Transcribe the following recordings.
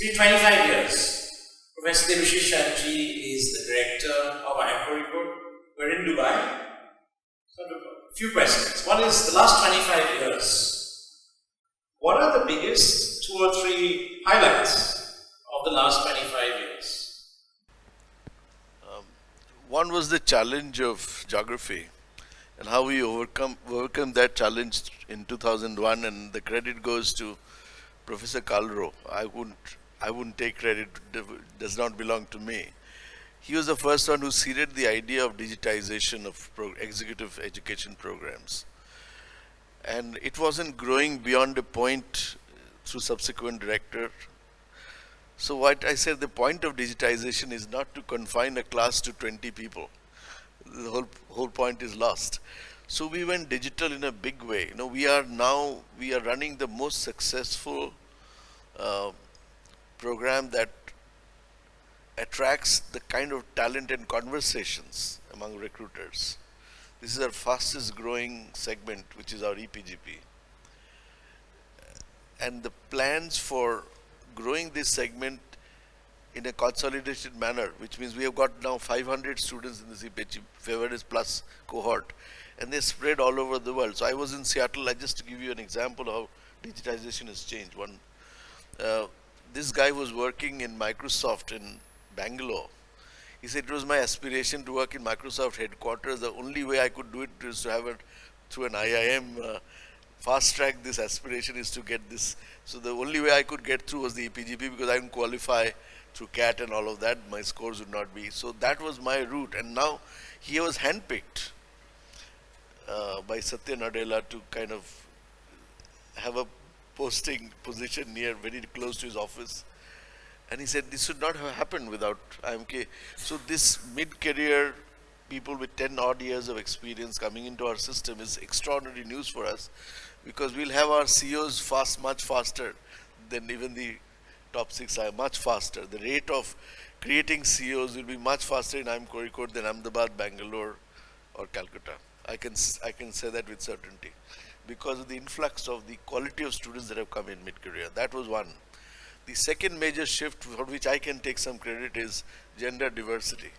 been 25 years. Professor Debashis Chatterjee is the director of IIM Kozhikode. We're in Dubai. So, a few questions. One is, the last 25 years, what are the biggest 2 or 3 highlights of the last 25 years? One was the challenge of geography and how we overcome that challenge in 2001, and the credit goes to Professor Kalro. I wouldn't take credit, it does not belong to me. He was the first one who seeded the idea of digitization of executive education programs. And it wasn't growing beyond a point through subsequent director. So what I said, the point of digitization is not to confine a class to 20 people. The whole point is lost. So we went digital in a big way. You know, we are running the most successful program that attracts the kind of talent and conversations among recruiters. This is our fastest growing segment, which is our EPGP. And the plans for growing this segment in a consolidated manner, which means we have got now 500 students in this EPGP plus cohort, and they're spread all over the world. So I was in Seattle, just to give you an example of how digitization has changed. This guy was working in Microsoft in Bangalore. He said, it was my aspiration to work in Microsoft headquarters. The only way I could do it is to have it through an IIM fast track. This aspiration is to get this. So the only way I could get through was the EPGP, because I didn't qualify through CAT and all of that. My scores would not be. So that was my route. And now he was handpicked by Satya Nadella to kind of have a position near, very close to his office. And he said, this should not have happened without IMK. So this mid-career people with 10 odd years of experience coming into our system is extraordinary news for us, because we'll have our CEOs much faster than even the top 6 are, much faster. The rate of creating CEOs will be much faster in IIM Kozhikode than Ahmedabad, Bangalore or Calcutta. I can say that with certainty, because of the influx of the quality of students that have come in mid-career. That was one. The second major shift for which I can take some credit is gender diversity.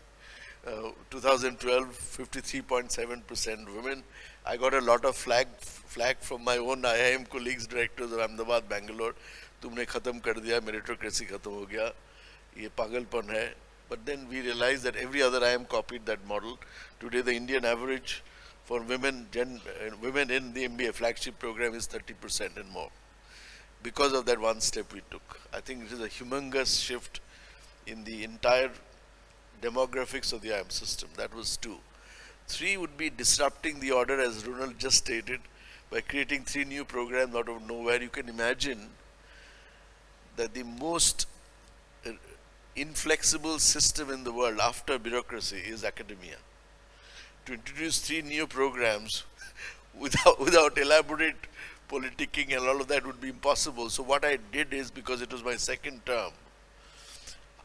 2012, 53.7% women. I got a lot of flag from my own IIM colleagues, directors of Ahmedabad, Bangalore. तुमने खत्म कर दिया, meritocracy खत्म हो गया, ये पागलपन है. But then we realized that every other IIM copied that model. Today the Indian average for women in the MBA flagship program is 30% and more. Because of that one step we took. I think it is a humongous shift in the entire demographics of the IIM system. That was 2. 3 would be disrupting the order, as Ronald just stated, by creating 3 new programs out of nowhere. You can imagine that the most inflexible system in the world after bureaucracy is academia. To introduce 3 new programs without elaborate politicking and all of that would be impossible. So what I did is, because it was my second term,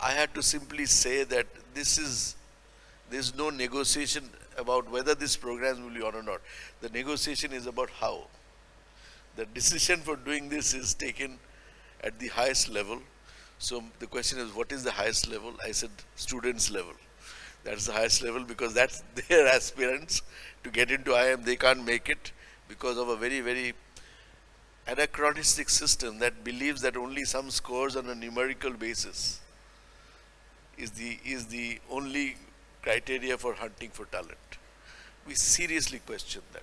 I had to simply say that there's no negotiation about whether this program will be on or not. The negotiation is about how. The decision for doing this is taken at the highest level. So the question is, what is the highest level? I said students level. That's the highest level, because that's their aspirants to get into IIM. They can't make it because of a very, very anachronistic system that believes that only some scores on a numerical basis is the only criteria for hunting for talent. We seriously question that.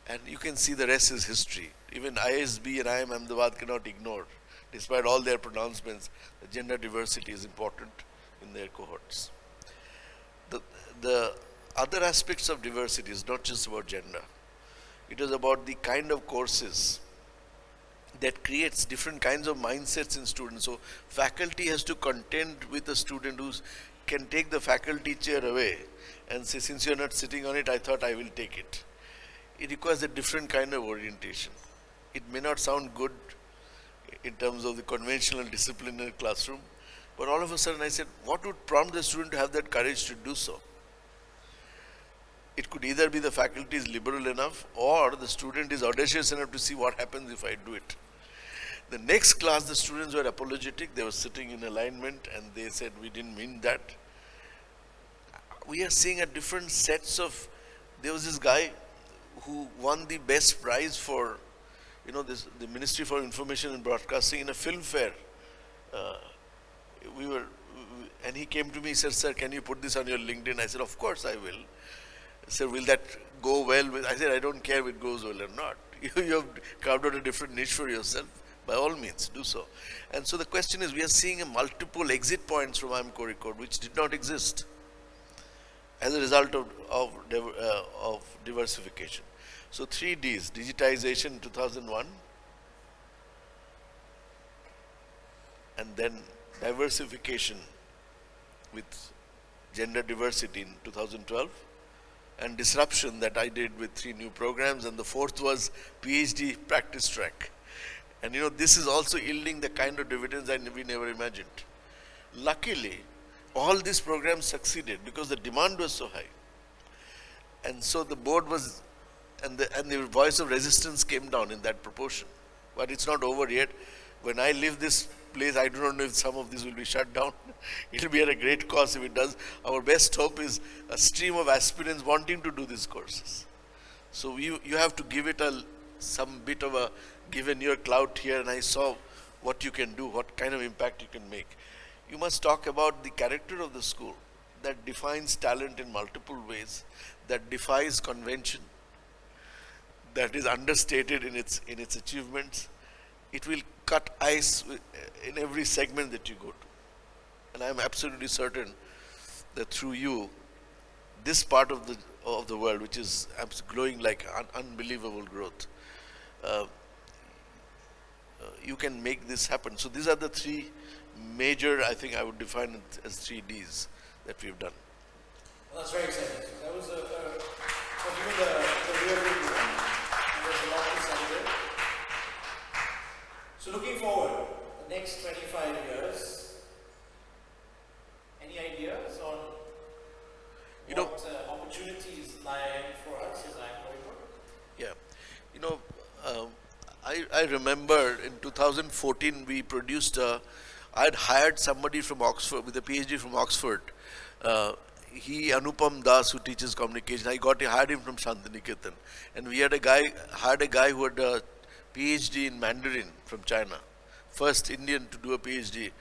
And you can see the rest is history. Even ISB and IIM Ahmedabad cannot ignore, despite all their pronouncements, that gender diversity is important in their cohorts. The other aspects of diversity is not just about gender. It is about the kind of courses that creates different kinds of mindsets in students. So faculty has to contend with a student who can take the faculty chair away and say, since you're not sitting on it, I thought I will take it. It requires a different kind of orientation. It may not sound good in terms of the conventional discipline in a classroom, but all of a sudden I said, what would prompt the student to have that courage to do so? It could either be the faculty is liberal enough, or the student is audacious enough to see what happens if I do it. The next class, the students were apologetic. They were sitting in alignment and they said, we didn't mean that. We are seeing a different sets of, there was this guy who won the best prize for, the Ministry for Information and Broadcasting in a film fair. And he came to me, he said, sir, can you put this on your LinkedIn? I said, of course I will. He said, will that go well? I said, I don't care if it goes well or not. You have carved out a different niche for yourself. By all means, do so. And so the question is, we are seeing a multiple exit points from IIM Kozhikode, which did not exist as a result of diversification. So 3 Ds, digitization in 2001, and then diversification with gender diversity in 2012, and disruption that I did with 3 new programs, and the 4th was PhD practice track. And this is also yielding the kind of dividends we never imagined. Luckily, all these programs succeeded because the demand was so high. And so the board was, and the voice of resistance came down in that proportion. But it's not over yet. When I leave this place, I do not know if some of these will be shut down. It will be at a great cost if it does. Our best hope is a stream of aspirants wanting to do these courses. So you have to give it some bit of a given your clout here, and I saw what you can do, what kind of impact you can make. You must talk about the character of the school that defines talent in multiple ways, that defies convention, that is understated in its achievements. It will cut ice in every segment that you go to. And I am absolutely certain that through you, this part of the world, which is glowing like unbelievable growth, you can make this happen. So these are the 3 major, I think I would define it as 3 Ds that we've done. Well, that's very exciting. So that was the real big one. There's a lot to celebrate. So looking forward, the next 25 years, any ideas on what opportunities lie for us as IIM Kozhikode? Yeah. I remember in 2014 we produced I had hired somebody from Oxford with a PhD from Oxford. Anupam Das, who teaches communication, I hired him from Shantiniketan. And we hired a guy who had a PhD in Mandarin from China. First Indian to do a PhD.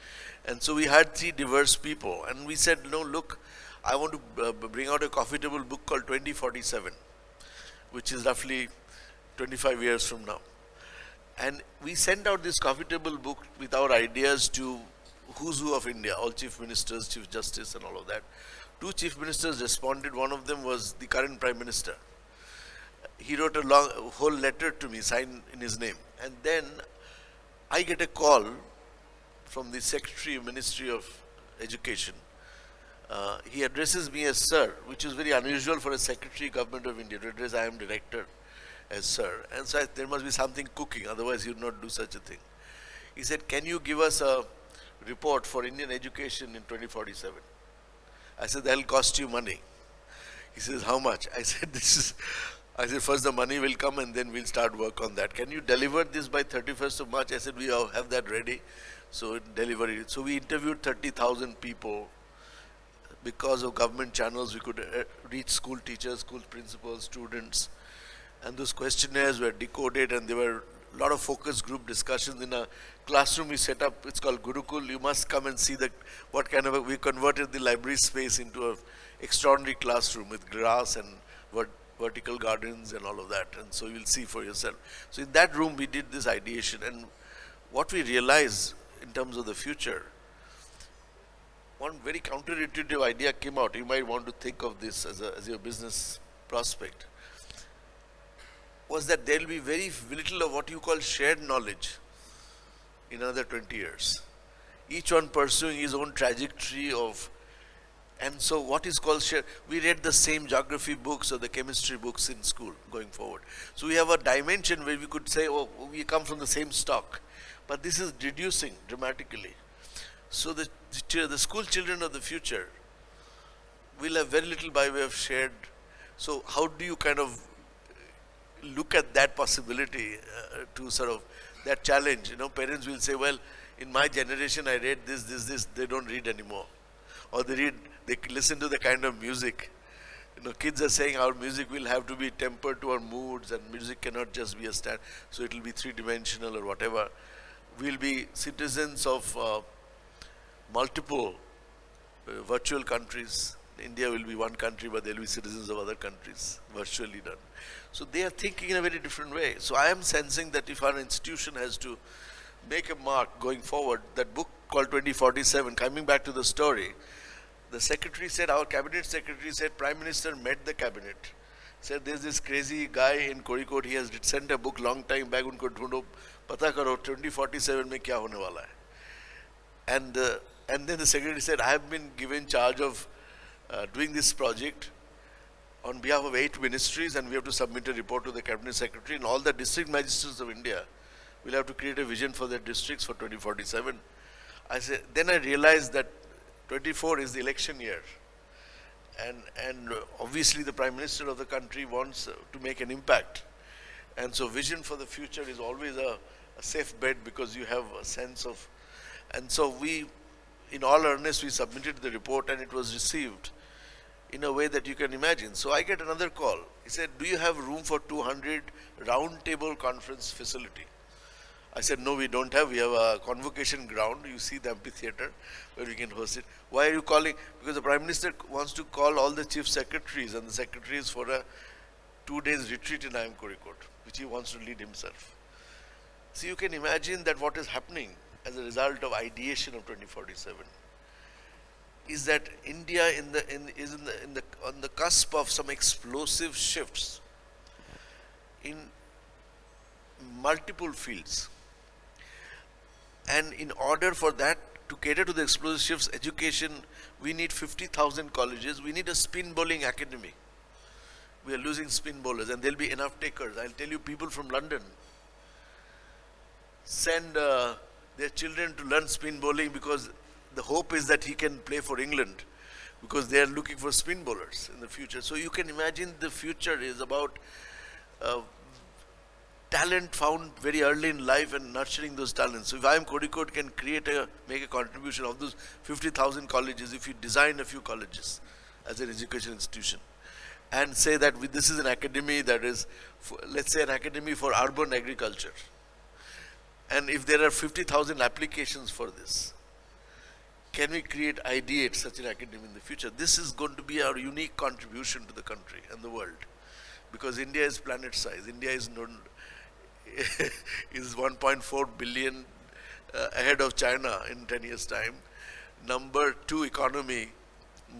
And so we had 3 diverse people. And we said, no, look, I want to bring out a coffee table book called 2047, which is roughly 25 years from now. And we sent out this coffee table book with our ideas to who's who of India, all chief ministers, chief justice and all of that. 2 chief ministers responded. One of them was the current prime minister. He wrote a whole letter to me, signed in his name. And then I get a call from the Secretary of Ministry of Education. He addresses me as sir, which is very unusual for a Secretary Government of India to address IIM Director as sir. And so there must be something cooking, otherwise he would not do such a thing. He said, can you give us a report for Indian education in 2047? I said, that'll cost you money. He says, how much? I said, first the money will come and then we'll start work on that. Can you deliver this by 31st of March? I said, we have that ready. So deliver it. So we interviewed 30,000 people. Because of government channels, we could reach school teachers, school principals, students. And those questionnaires were decoded, and there were a lot of focus group discussions in a classroom we set up. It's called Gurukul. You must come and see we converted the library space into an extraordinary classroom with grass and vertical gardens and all of that. And so you'll see for yourself. So in that room, we did this ideation. And what we realized in terms of the future, one very counterintuitive idea came out. You might want to think of this as your business prospect. Was that there will be very little of what you call shared knowledge in another 20 years. Each one pursuing his own trajectory and so what is called shared, we read the same geography books or the chemistry books in school going forward. So we have a dimension where we could say, oh, we come from the same stock. But this is reducing dramatically. So the school children of the future will have very little by way of shared. So how do you kind of look at that possibility to sort of that challenge. Parents will say, well, in my generation I read this, they don't read anymore. Or they listen to the kind of music. Kids are saying our music will have to be tempered to our moods, and music cannot just be a stand, so it will be three-dimensional or whatever. We'll be citizens of multiple virtual countries. India will be one country, but they'll be citizens of other countries, virtually done. So they are thinking in a very different way. So I am sensing that if our institution has to make a mark going forward, that book called 2047, coming back to the story, the secretary said, our cabinet secretary said, Prime Minister met the cabinet. Said, there's this crazy guy in Kozhikode, he has sent a book long time back, unko dhoondo, pata karo, 2047 mein kya hone wala hai. And then the secretary said, I have been given charge of doing this project on behalf of 8 ministries, and we have to submit a report to the cabinet secretary, and all the district magistrates of India will have to create a vision for their districts for 2047. Then I realized that 24 is the election year, and obviously the Prime Minister of the country wants to make an impact, and so vision for the future is always a safe bet, because you have a sense of, and so we, in all earnest, we submitted the report, and it was received in a way that you can imagine. So I get another call. He said, do you have room for 200 round table conference facility? I said, no, we don't have. We have a convocation ground. You see the amphitheater where we can host it. Why are you calling? Because the Prime Minister wants to call all the chief secretaries and the secretaries for a 2 days retreat in IIM Kozhikode, which he wants to lead himself. So you can imagine that what is happening as a result of ideation of 2047 is that India is on the cusp of some explosive shifts in multiple fields. And in order for that to cater to the explosive shifts, education, we need 50,000 colleges. We need a spin bowling academy. We are losing spin bowlers, and there'll be enough takers. I'll tell you, people from London send their children to learn spin bowling because the hope is that he can play for England, because they are looking for spin bowlers in the future. So you can imagine the future is about talent found very early in life and nurturing those talents. So if IIM Kozhikode can make a contribution of those 50,000 colleges, if you design a few colleges as an education institution and say that this is an academy that is, let's say, an academy for urban agriculture. And if there are 50,000 applications for this, can we ideate such an academy in the future? This is going to be our unique contribution to the country and the world, because India is planet size. India is 1.4 billion ahead of China in 10 years' time. Number 2 economy,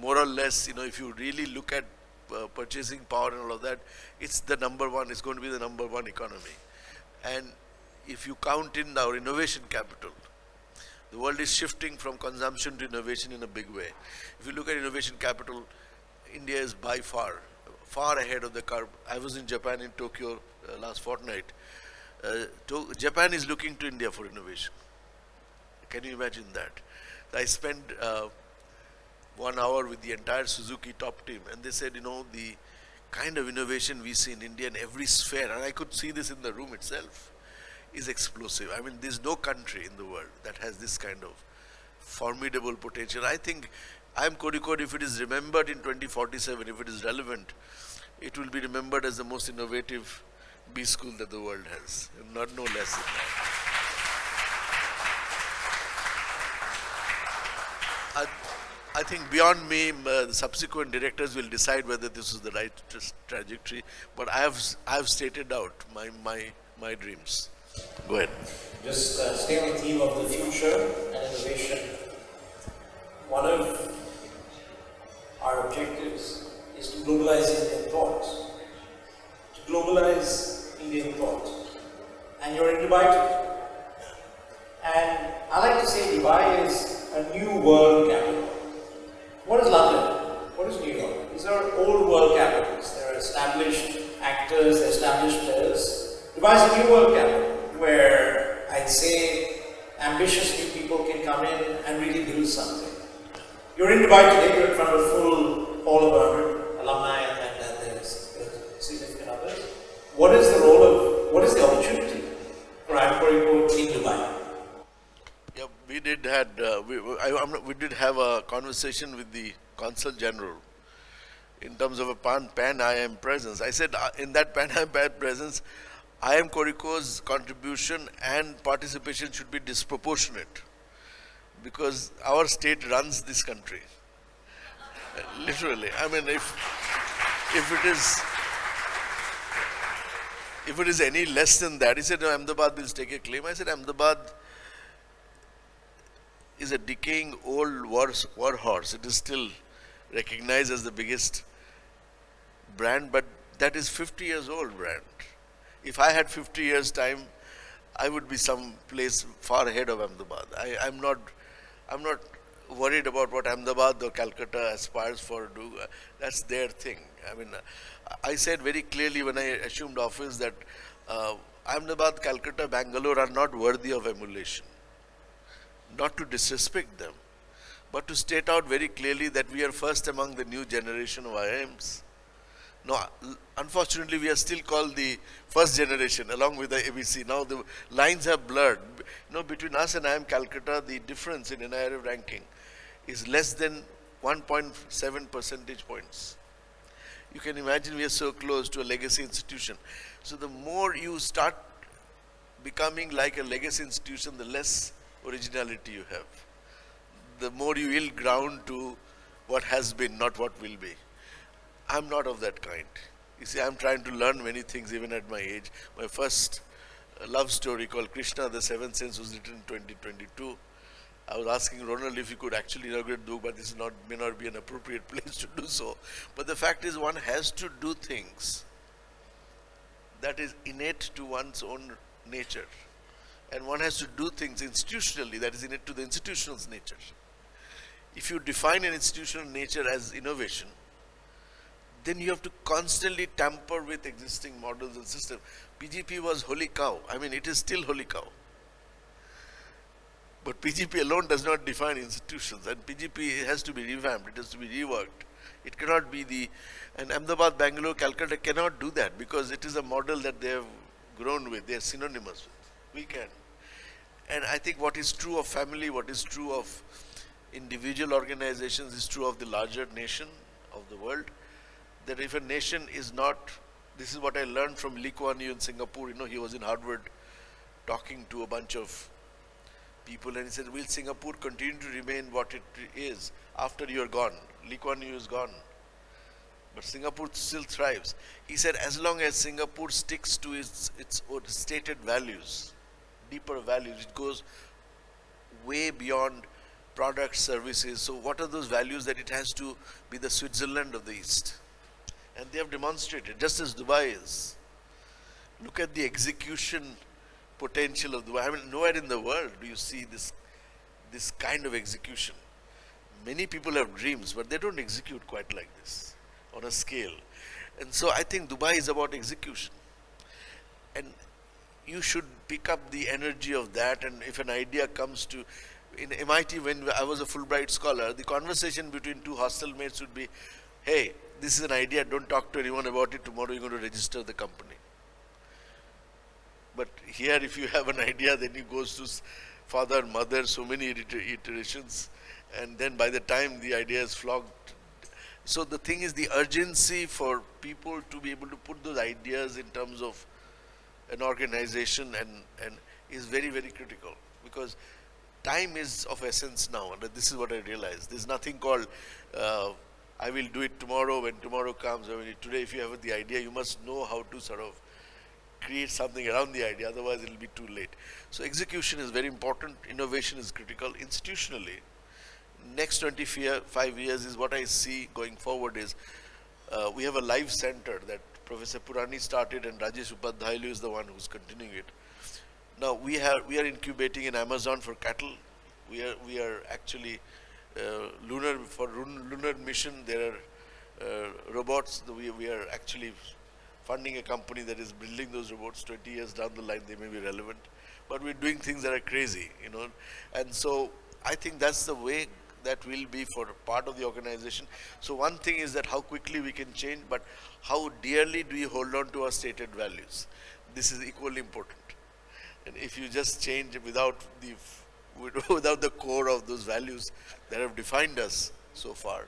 more or less, if you really look at purchasing power and all of that, it's the number 1, it's going to be the number 1 economy. And if you count in our innovation capital, the world is shifting from consumption to innovation in a big way. If you look at innovation capital, India is by far ahead of the curve. I was in Japan, in Tokyo last fortnight. Japan is looking to India for innovation. Can you imagine that? I spent 1 hour with the entire Suzuki top team, and they said, the kind of innovation we see in India in every sphere, and I could see this in the room itself, is explosive. I mean, there's no country in the world that has this kind of formidable potential. I think IIM Kozhikode, if it is remembered in 2047, if it is relevant, it will be remembered as the most innovative B school that the world has, and no less than that. I think beyond me, the subsequent directors will decide whether this is the right trajectory, but I have stated out my dreams. Go ahead. Just stay on the theme of the future and innovation. One of our objectives is to globalize Indian thought. To globalize Indian thought. And you're in Dubai today. And I like to say Dubai is a new world capital. What is London? What is New York? These are old world capitals. There are established actors, established players. Dubai is a new world capital, where I'd say ambitious new people can come in and really build something. You're in Dubai today, you're in front of a full hall of alumni, and there's significant others. What is the opportunity for IIM Kozhikode conversation with the Consul General in terms of a pan IIM presence. I said, in that pan IIM presence, IIM Kozhikode's contribution and participation should be disproportionate because our state runs this country. Literally. I mean, if it is any less than that, he said, no, Ahmedabad will take a claim. I said, Ahmedabad is a decaying old war horse. It is still recognized as the biggest brand, but that is 50 years old brand. If I had 50 years time, I would be some place far ahead of Ahmedabad. I'm not worried about what Ahmedabad or Calcutta aspires for do. That's their thing. I mean, I said very clearly when I assumed office that Ahmedabad, Calcutta, Bangalore are not worthy of emulation. Not to disrespect them, but to state out very clearly that we are first among the new generation of IIMs. No, unfortunately, we are still called the first generation along with the ABC. Now the lines have blurred. Between us and IIM Calcutta, the difference in NIRF ranking is less than 1.7 percentage points. You can imagine we are so close to a legacy institution. So the more you start becoming like a legacy institution, the less originality you have. The more you yield ground to what has been, not what will be. I'm not of that kind. You see, I'm trying to learn many things even at my age. My first love story called Krishna, the Seventh Sense was written in 2022. I was asking Ronald if he could actually inaugurate the book, but this may not be an appropriate place to do so. But the fact is one has to do things that is innate to one's own nature. And one has to do things institutionally that is innate to the institutional's nature. If you define an institutional nature as innovation, then you have to constantly tamper with existing models and systems. PGP was holy cow. I mean, it is still holy cow. But PGP alone does not define institutions, and PGP has to be revamped, it has to be reworked. It cannot be and Ahmedabad, Bangalore, Calcutta cannot do that because it is a model that they have grown with, they are synonymous with. We can. And I think what is true of family, what is true of individual organizations is true of the larger nation of the world. That if a nation is not, this is what I learned from Lee Kuan Yew in Singapore. He was in Harvard talking to a bunch of people and he said, will Singapore continue to remain what it is after you are gone? Lee Kuan Yew is gone. But Singapore still thrives. He said, as long as Singapore sticks to its stated values, deeper values, it goes way beyond products, services. So what are those values? That it has to be the Switzerland of the East. And they have demonstrated, just as Dubai is. Look at the execution potential of Dubai. I mean, nowhere in the world do you see this kind of execution. Many people have dreams, but they don't execute quite like this on a scale. And so I think Dubai is about execution. And you should pick up the energy of that. And if an idea comes to, in MIT, when I was a Fulbright scholar, the conversation between two hostel mates would be, hey, this is an idea, don't talk to anyone about it, tomorrow you're going to register the company. But here, if you have an idea, then it goes to father, mother, so many iterations, and then by the time the idea is flogged. So the thing is, the urgency for people to be able to put those ideas in terms of an organization and is very, very critical, because time is of essence now, and this is what I realized. There's nothing called I will do it tomorrow when tomorrow comes. I mean, today, if you have the idea, you must know how to sort of create something around the idea, otherwise it will be too late. So execution is very important, innovation is critical. Institutionally, next 25 years is what I see going forward is, we have a live center that Professor Purani started and Rajesh Upadhyay is the one who's continuing it. Now we are incubating in Amazon for cattle. We are actually lunar mission. There are robots. We are actually funding a company that is building those robots. 20 years down the line, they may be relevant. But we're doing things that are crazy, And so I think that's the way that will be for part of the organization. So one thing is that how quickly we can change, but how dearly do we hold on to our stated values? This is equally important. And if you just change without the without the core of those values that have defined us so far,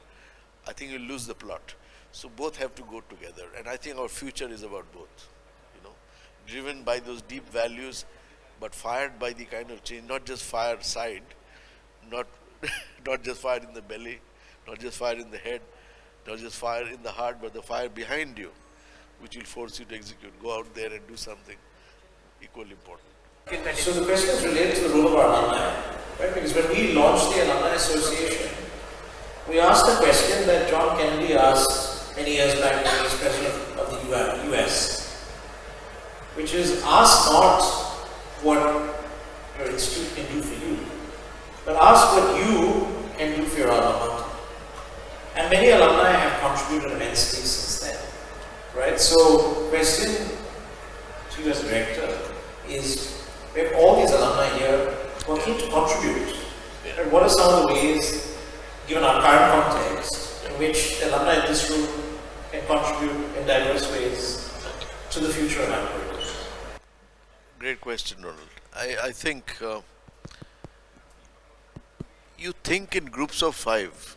I think you'll lose the plot. So both have to go together, and I think our future is about both. You know, driven by those deep values, but fired by the kind of change, not just fireside, not not just fire in the belly, not just fire in the head, not just fire in the heart, but the fire behind you, which will force you to execute. Go out there and do something equally important. So the question is related to the role of our alumni, right? Because when we launched the Alumni Association, we asked a question that John Kennedy asked many years back when he was president of the US, which is, ask not what your institute can do for you, but ask what you can do for your alma mater. And many alumni have contributed immensely since then, right? So, question to you as director is, we have all these alumni here working to contribute. And what are some of the ways, given our current context, in which the alumni in this room can contribute in diverse ways to the future of Anchorage? Great question, Ronald. I think you think in groups of 5.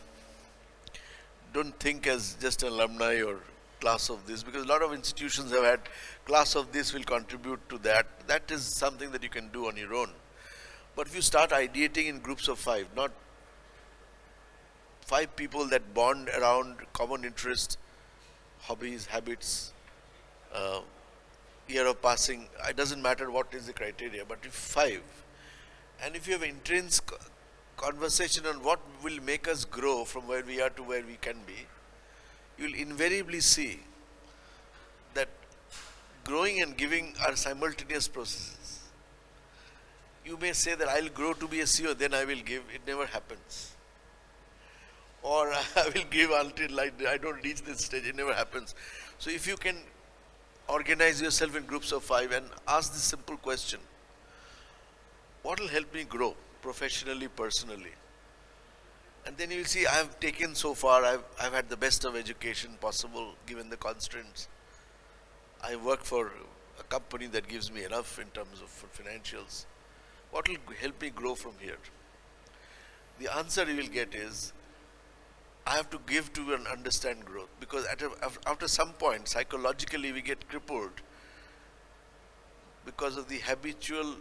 Don't think as just alumni or class of this, because a lot of institutions have had class of this will contribute to that. That is something that you can do on your own. But if you start ideating in groups of 5, not 5 people that bond around common interest, hobbies, habits, year of passing, it doesn't matter what is the criteria, but if 5, and if you have intense conversation on what will make us grow from where we are to where we can be, you will invariably see that growing and giving are simultaneous processes. You may say that I'll grow to be a CEO, then I will give. It never happens. Or I will give until I don't reach this stage. It never happens. So if you can organize yourself in groups of 5 and ask this simple question, what will help me grow professionally, personally? And then you will see, I have taken so far, I've had the best of education possible given the constraints. I work for a company that gives me enough in terms of financials. What will help me grow from here? The answer you will get is, I have to give to and understand growth, because after some point, psychologically we get crippled because of the habitual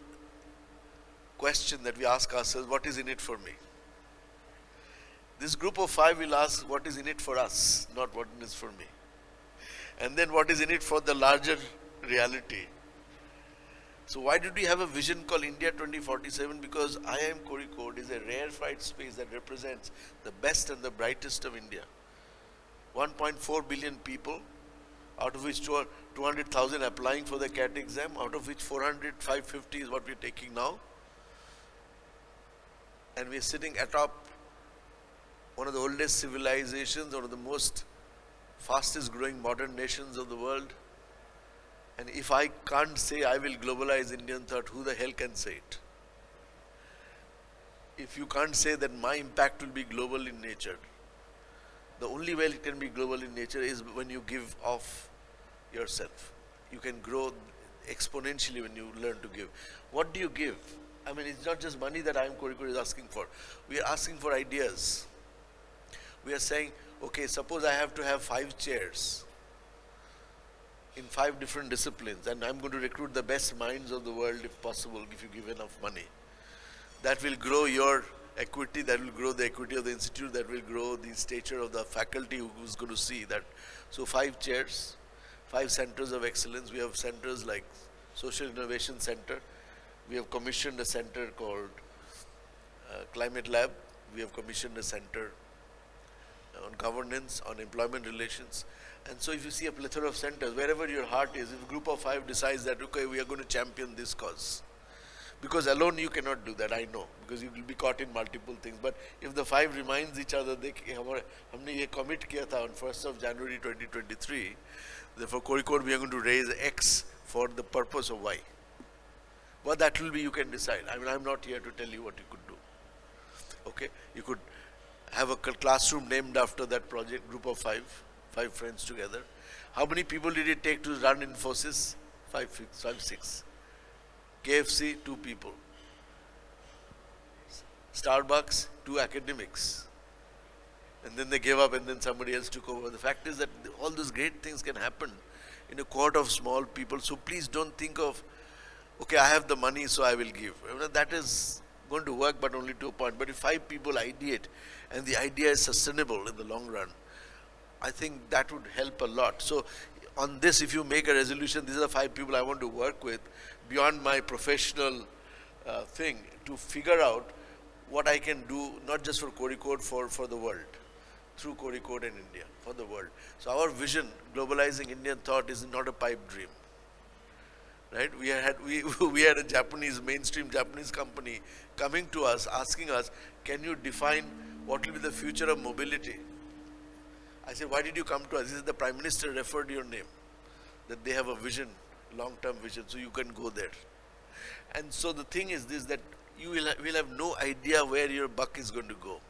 question that we ask ourselves, what is in it for me? This group of 5 will ask, what is in it for us, not what is for me. And then what is in it for the larger reality. So why did we have a vision called India 2047? Because IIM Kozhikode is a rarefied space that represents the best and the brightest of India. 1.4 billion people, out of which 200,000 applying for the CAT exam, out of which 400, 550 is what we're taking now. And we're sitting atop one of the oldest civilizations, one of the most fastest growing modern nations of the world. And if I can't say I will globalize Indian thought, who the hell can say it? If you can't say that my impact will be global in nature, the only way it can be global in nature is when you give off yourself. You can grow exponentially when you learn to give. What do you give? I mean, it's not just money that IIM Kozhikode is asking for. We are asking for ideas. We are saying, okay, suppose I have to have 5 chairs in 5 different disciplines, and I'm going to recruit the best minds of the world if possible, if you give enough money. That will grow your equity, that will grow the equity of the institute, that will grow the stature of the faculty who's going to see that. So 5 chairs, 5 centers of excellence. We have centers like Social Innovation Center. We have commissioned a center called Climate Lab. We have commissioned a center on governance, on employment relations. And so if you see a plethora of centers, wherever your heart is, if a group of 5 decides that, okay, we are going to champion this cause. Because alone you cannot do that, I know, because you will be caught in multiple things. But if the 5 reminds each other, हमने ये commit किया था on 1st of January 2023, therefore Kozhikode we are going to raise X for the purpose of Y. What that will be, you can decide. I mean, I'm not here to tell you what you could do. Okay, you could have a classroom named after that project, group of 5 friends together. How many people did it take to run Infosys? 5, 6. KFC, 2 people. Starbucks to academics. And then they gave up and then somebody else took over. The fact is that all those great things can happen in a cohort of small people. So please don't think of, okay, I have the money, so I will give. That is going to work, but only to a point. But if 5 people ideate and the idea is sustainable in the long run, I think that would help a lot. So on this, if you make a resolution, these are the 5 people I want to work with beyond my professional thing to figure out what I can do, not just for Kozhikode, for the world, through Kozhikode and India, for the world. So our vision, globalizing Indian thought, is not a pipe dream. Right? We had a Japanese, mainstream Japanese company coming to us, asking us, can you define what will be the future of mobility? I said, why did you come to us? He said, the Prime Minister referred your name, that they have a vision, long-term vision, so you can go there. And so the thing is this, that you will have no idea where your buck is going to go.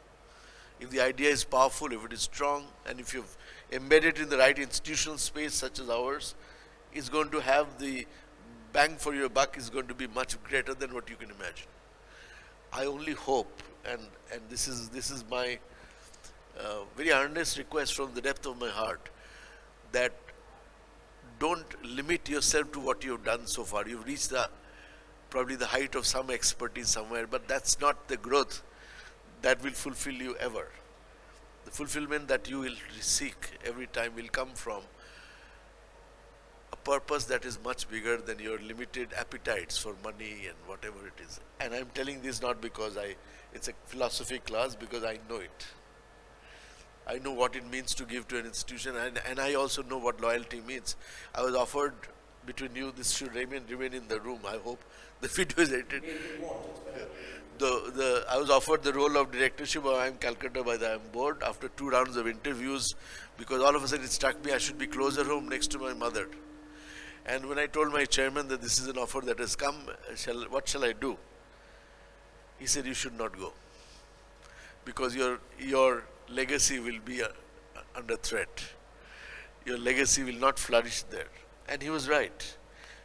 If the idea is powerful, if it is strong, and if you've embedded it in the right institutional space such as ours, it's going to have the bang for your buck is going to be much greater than what you can imagine. I only hope, and this is my very earnest request from the depth of my heart, that don't limit yourself to what you've done so far. You've reached probably the height of some expertise somewhere, but that's not the growth that will fulfill you ever. The fulfillment that you will seek every time will come from a purpose that is much bigger than your limited appetites for money and whatever it is. And I'm telling this not because it's a philosophy class, because I know it. I know what it means to give to an institution, and I also know what loyalty means. I was offered, between you, this should remain in the room. I hope the video is edited. I was offered the role of directorship of IIM Calcutta by the IIM board after 2 rounds of interviews, because all of a sudden it struck me I should be closer home next to my mother. And when I told my chairman that this is an offer that has come, what shall I do? He said, you should not go, because your legacy will be under threat. Your legacy will not flourish there. And he was right.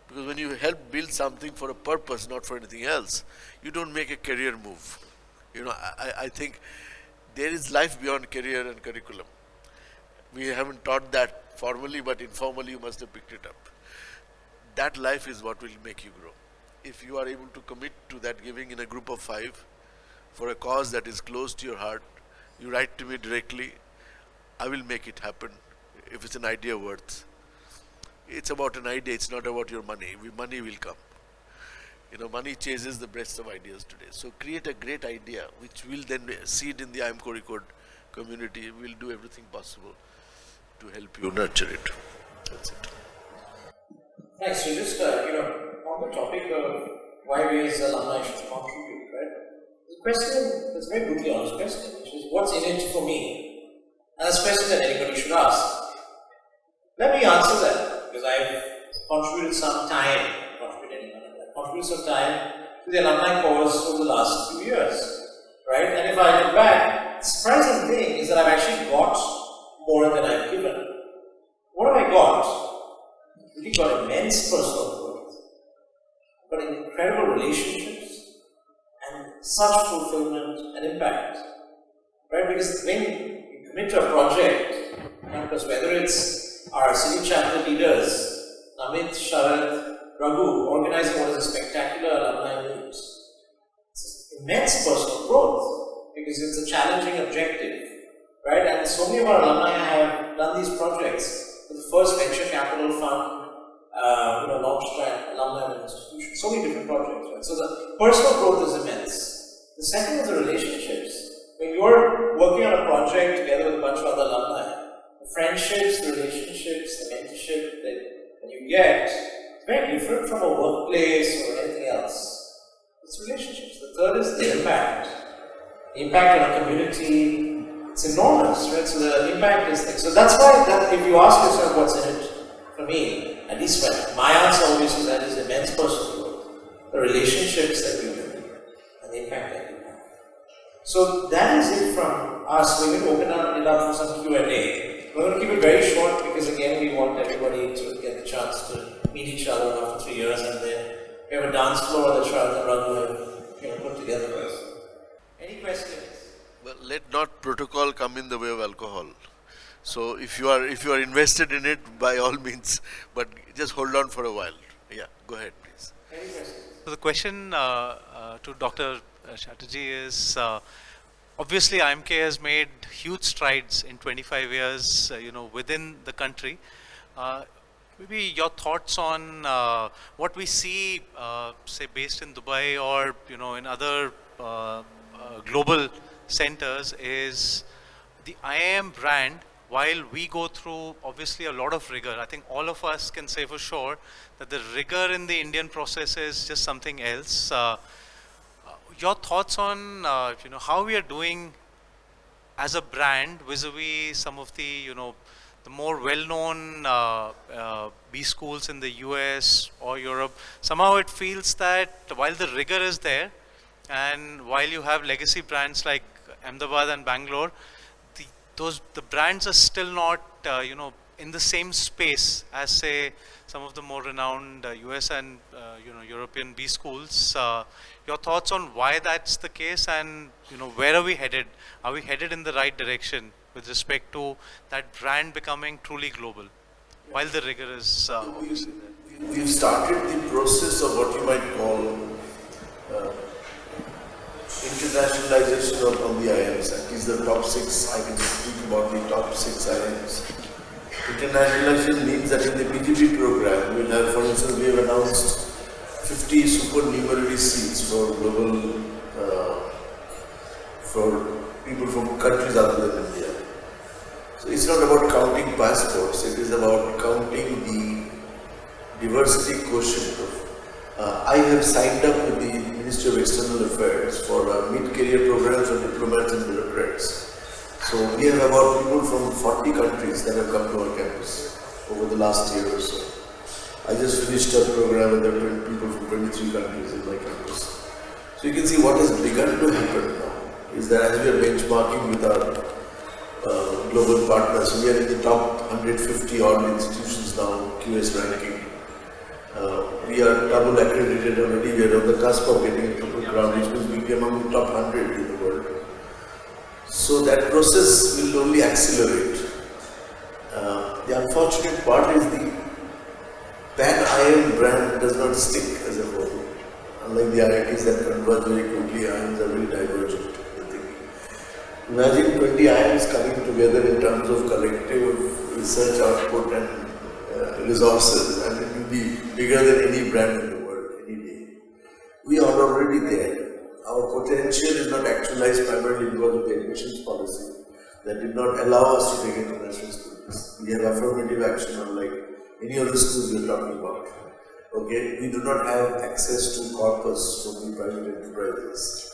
Because when you help build something for a purpose, not for anything else, you don't make a career move. I think there is life beyond career and curriculum. We haven't taught that formally, but informally you must have picked it up. That life is what will make you grow. If you are able to commit to that giving in a group of 5 for a cause that is close to your heart, you write to me directly, I will make it happen if it's an idea worth. It's about an idea, it's not about your money. Money will come. Money chases the breast of ideas today. So create a great idea which will then seed in the IIM Kozhikode community. We'll do everything possible to help you nurture it. That's it. Thanks. So just, on the topic of why we as alumni should contribute, right? The question, it's a very brutally honest question, which is, what's in it for me? And that's a question that anybody should ask. Let me answer that, because I've contributed some time to the alumni cause over the last few years, right? And if I look back, the surprising thing is that I've actually got more than I've given. What have I got? I've really got immense personal growth, but incredible relationships, and such fulfillment and impact, right? Because when you commit to a project, campus, whether it's our city chapter leaders, Namit, Sharad, Raghu, organizing what is a spectacular alumni meets. It's immense personal growth, because it's a challenging objective, right? And so many of our alumni have done these projects. The first venture capital fund, launched by an alumni institution. So many different projects, right? So the personal growth is immense. The second is the relationships. When you're working on a project together with a bunch of other alumni, the friendships, the relationships, the mentorship that you get, it's very different from a workplace or anything else. It's relationships. The third is the impact. The impact on a community, it's enormous, right? So the impact is things. So that's why if you ask yourself what's in it for me, at least my answer always is that is immense personal growth, the relationships that we build, and the impact that we have. So that is it from us. We're going to open it up for some Q&A. We're going to keep it very short, because again we want everybody to get the chance to meet each other after 3 years, and then we have a dance floor that Sharad and Raghu have put together for us. Any questions? Well, let not protocol come in the way of alcohol. So if you are invested in it, by all means, but just hold on for a while. Yeah, go ahead, please. Any questions? So the question to Dr. Chatterjee is, obviously IMK has made huge strides in 25 years, within the country. Maybe your thoughts on what we see, say, based in Dubai or in other global centers, is the IIM brand. While we go through obviously a lot of rigor, I think all of us can say for sure that the rigor in the Indian process is just something else. Your thoughts on how we are doing as a brand vis-a-vis some of the the more well-known B schools in the US or Europe. Somehow it feels that while the rigor is there, and while you have legacy brands like Ahmedabad and Bangalore, the brands are still not in the same space as, say, some of the more renowned US and European B schools. Your thoughts on why that's the case, and where are we headed? Are we headed in the right direction with respect to that brand becoming truly global, while the rigor is obviously there? We've started the process of what you might call internationalization of the IIMs. At least the top 6, I can speak about the top 6 IIMs. Internationalization means that in the PGP program, we'll have, for instance, we have announced 50 supernumerary seats for global, for people from countries other than India. So it's not about counting passports, it is about counting the diversity quotient of. I have signed up with the Ministry of External Affairs for a mid-career program for diplomats and bureaucrats. So we have about people from 40 countries that have come to our campus over the last year or so. I just finished a program and there were people from 23 countries in my campus. So you can see what has begun to happen now is that as we are benchmarking with our global partners, we are in the top 150 odd institutions now, QS ranking. We are double accredited already, we are on the cusp of getting into the ground, which means we'll be among the top 100 in the world. So that process will only accelerate. The unfortunate part is the pan-IIM brand does not stick as a whole. Unlike the IITs that converge very quickly, IIMs are very divergent. Imagine 20 IIMs coming together in terms of collective research output and resources, and it will be bigger than any brand in the world any day. We are already there. Our potential is not actualized primarily because of the admissions policy that did not allow us to take international students. We have affirmative action unlike any of the schools we are talking about. Okay, we do not have access to corpus from the private enterprises.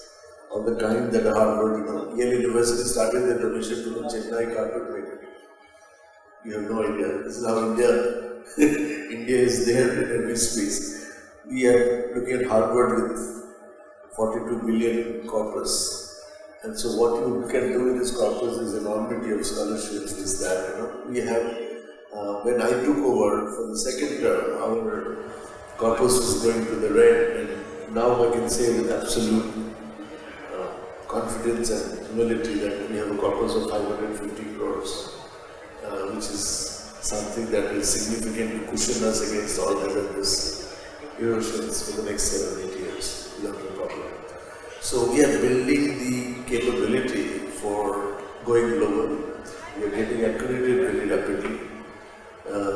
Of the kind that Harvard, Yale University started their donation to the Chennai carpet maker. You have no idea. This is how India is there in every space. We are looking at Harvard with 42 billion corpus. And so what you can do with this corpus is enormity of scholarships, is that, we have, when I took over for the second term, our corpus was going to the red, and now I can say with absolute confidence and humility that we have a corpus of 550 crores, which is something that is significant to cushion us against all hazardous erosions for the next 7-8 years without a problem. So we are building the capability for going global. We are getting accredited very rapidly.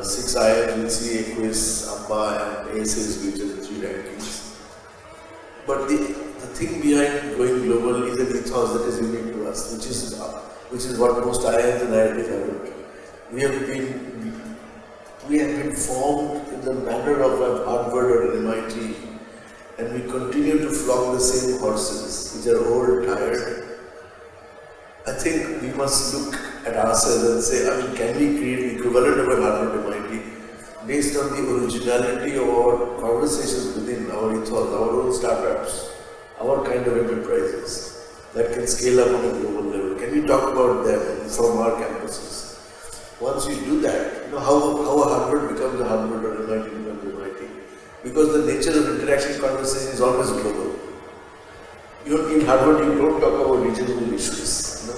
6 IIMs, Equis, AMBA and ACES, which are the 3 rankings. But the thing behind going global is an ethos that is unique to us, which is what most IIMs and IITs haven't. We have been formed in the manner of a Harvard or an MIT, and we continue to flog the same horses, which are old, tired. I think we must look at ourselves and say, can we create the equivalent of a Harvard MIT based on the originality of our conversations within our ethos, our own startups, our kind of enterprises that can scale up on a global level? Can we talk about them from our campuses? Once we do that, how a Harvard becomes a Harvard or MIT becomes MIT? Because the nature of interaction conversation is always global. in Harvard, you don't talk about regional issues.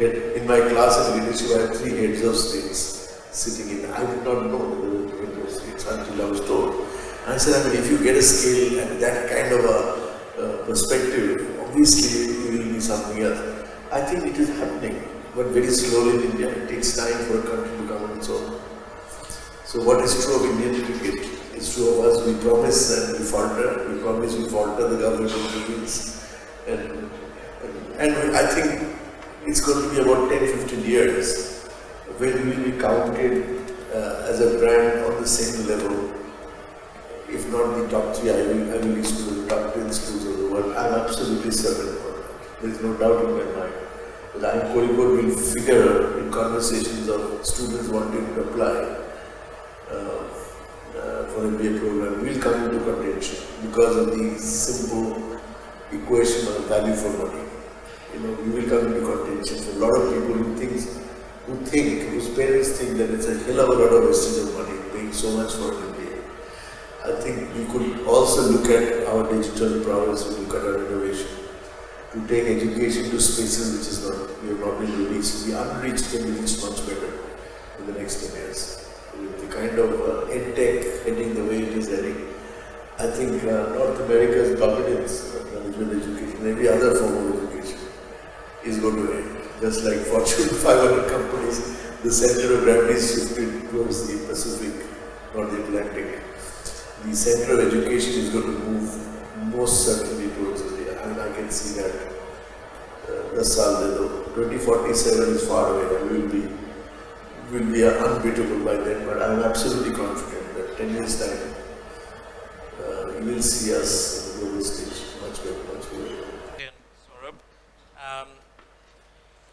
In my class in leadership, I had 3 heads of states sitting in. I did not know the heads of states until I was told. I said, I mean, if you get a scale and that kind of a perspective, obviously it will be something else. I think it is happening, but very slowly in India. It takes time for a country to come on its own. So what is true of Indian cricket is true of us. We promise and we falter. We promise we falter, the government intervenes. And I think it's going to be about 10-15 years when we will be counted as a brand on the same level, if not the top 3 Ivy League schools, the top 10 schools of the world. I'm absolutely certain about that. There is no doubt in my mind. But IIM Kozhikode will figure in conversations of students wanting to apply for an MBA program, will come into contention because of the simple equation of value for money. We will come into contention for a lot of people whose parents think that it's a hell of a lot of wastage of money, paying so much for an MBA. I think we could also look at our digital prowess, we look at our innovation, to take education to spaces which we have not been reached. The unreached can be reached much better in the next 10 years. With the kind of EdTech heading the way it is heading, I think North America's dominance of management education, every other form of education, is going to end. Just like Fortune 500 companies, the center of gravity is shifted towards the Pacific or the Atlantic. The center of education is going to move most certainly towards India. I mean, I can see that. 2047 is far away. Will be unbeatable by then, but I'm absolutely confident that 10 years time, you will see us on the global stage much better, much better. Saurabh.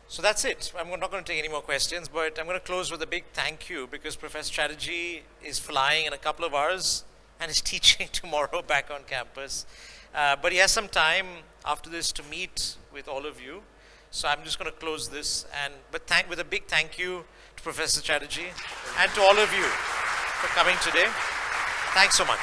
So that's it. I'm not going to take any more questions, but I'm going to close with a big thank you because Professor Chatterjee is flying in a couple of hours and is teaching tomorrow back on campus. But he has some time after this to meet with all of you. So I'm just going to close this with a big thank you to Professor Chatterjee and to all of you for coming today. Thanks so much.